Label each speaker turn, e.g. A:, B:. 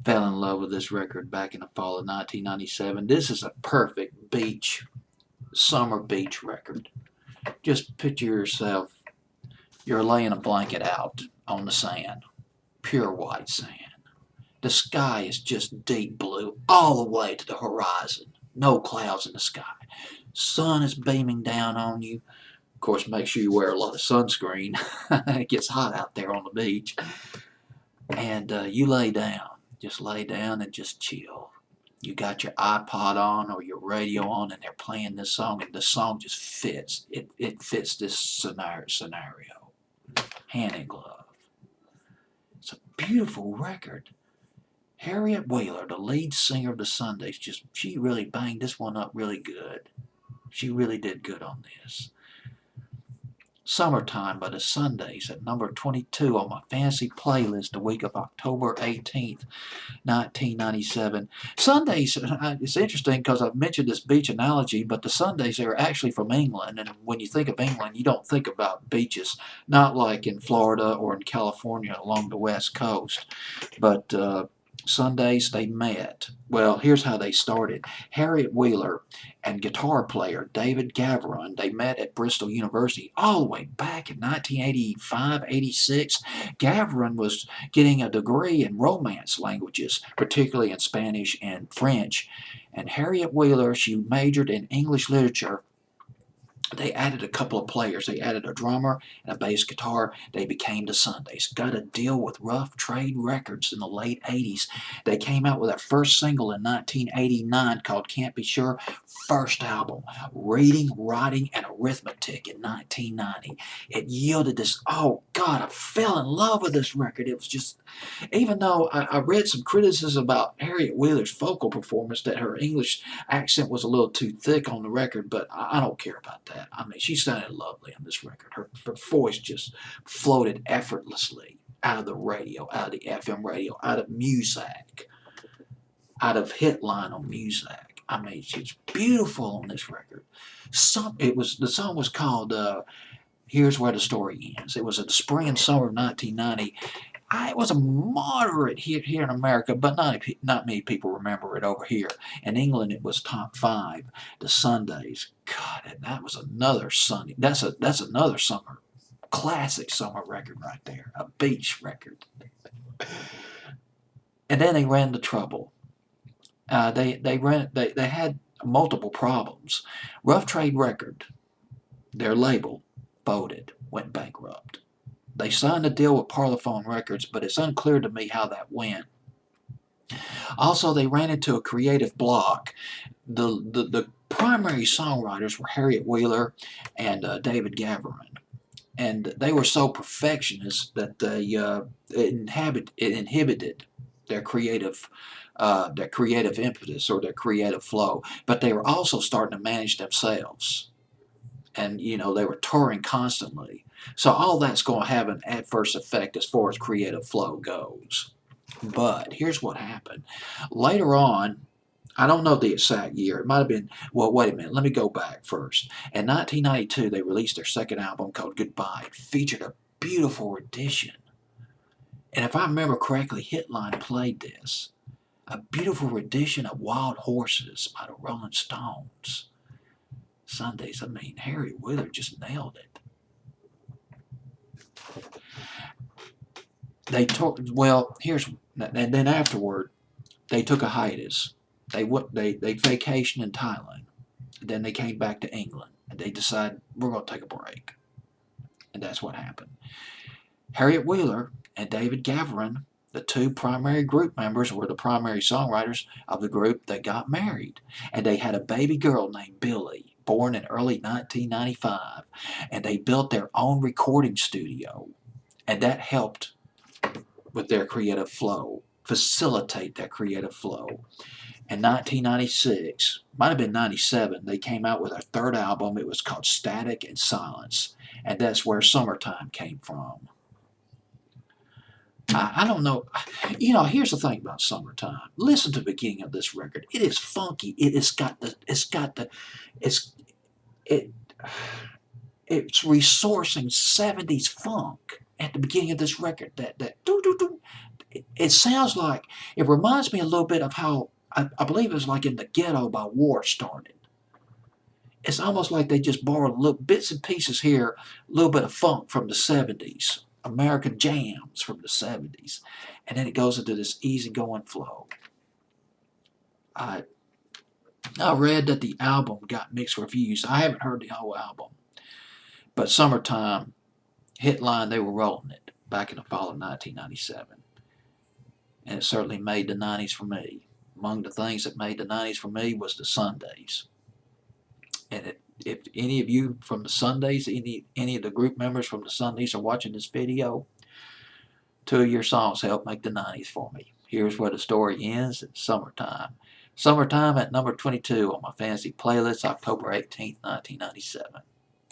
A: Fell in love with this record back in the fall of 1997. This is a perfect summer beach record. Just picture yourself, you're laying a blanket out on the sand, pure white sand. The sky is just deep blue all the way to the horizon. No clouds in the sky. Sun is beaming down on you. Of course, make sure you wear a lot of sunscreen. It gets hot out there on the beach. And you lay down. Just lay down and just chill. You got your iPod on or your radio on, and they're playing this song, and the song just fits. It fits this scenario. Hand in glove. It's a beautiful record. Harriet Wheeler, the lead singer of the Sundays, she really banged this one up really good. She really did good on this. Summertime by the Sundays at number 22 on my fantasy playlist the week of October 18th, 1997. Sundays, it's interesting because I've mentioned this beach analogy, but the Sundays are actually from England, and when you think of England, you don't think about beaches, not like in Florida or in California along the west coast, but Sundays they met. Well, here's how they started. Harriet Wheeler and guitar player David Gavron, they met at Bristol University all the way back in 1985, 86. Gavron was getting a degree in Romance languages, particularly in Spanish and French. And Harriet Wheeler, she majored in English literature. They added a couple of players. They added a drummer and a bass guitar. They became the Sundays. Got a deal with Rough Trade Records in the late 80s. They came out with their first single in 1989 called Can't Be Sure. First album, Reading, Writing, and Arithmetic in 1990. It yielded this, oh God, I fell in love with this record. It was just, even though I read some criticism about Harriet Wheeler's vocal performance, that her English accent was a little too thick on the record, but I don't care about that. I mean, she sounded lovely on this record. Her voice just floated effortlessly out of the radio, out of the FM radio, out of music, out of Hitline on music. I mean, she's beautiful on this record. The song was called "Here's Where the Story Ends." It was in the spring and summer of 1990. It was a moderate hit here in America, but not many people remember it over here. In England, it was top 5. The Sundays, God, and that was another Sunday. That's another summer classic summer record right there, a beach record. And then they ran into trouble. They had multiple problems. Rough Trade Record, their label, folded, went bankrupt. They signed a deal with Parlophone Records, but it's unclear to me how that went. Also, they ran into a creative block. The primary songwriters were Harriet Wheeler and David Gavron, and they were so perfectionist that it inhibited their creative impetus or their creative flow. But they were also starting to manage themselves, and they were touring constantly. So all that's going to have an adverse effect as far as creative flow goes. But here's what happened. Later on, I don't know the exact year. It might have been, well, wait a minute. Let me go back first. In 1992, they released their second album called Goodbye. It featured a beautiful rendition. And if I remember correctly, Hitline played this. A beautiful rendition of Wild Horses by the Rolling Stones. Sundays, I mean, Harriet Wheeler just nailed it. And then afterward, they took a hiatus. They vacationed in Thailand. Then they came back to England, and they decided we're going to take a break, and that's what happened. Harriet Wheeler and David Gavron, the two primary group members, were the primary songwriters of the group. They got married, and they had a baby girl named Billy, born in early 1995, and they built their own recording studio, and that helped with their creative flow, facilitate their creative flow. In 1996, might have been 97, they came out with their third album. It was called Static and Silence, and that's where Summertime came from. I don't know. Here's the thing about Summertime. Listen to the beginning of this record. It is funky. It's resourcing 70s funk at the beginning of this record. That do do do. it sounds like, it reminds me a little bit of how, I believe it was like In the Ghetto by War started. It's almost like they just borrowed little bits and pieces here, a little bit of funk from the 70s, American jams from the 70s, and then it goes into this easygoing flow. I I read that the album got mixed reviews. I haven't heard the whole album, but Summertime, Hitline, they were rolling it back in the fall of 1997, and it certainly made the 90s for me. Among the things that made the 90s for me was the Sundays. And if any of you from the Sundays, any of the group members from the Sundays are watching this video, two of your songs helped make the 90s for me. Here's where the story ends. It's Summertime. Summertime at number 22 on my fantasy playlist, October 18th, 1997.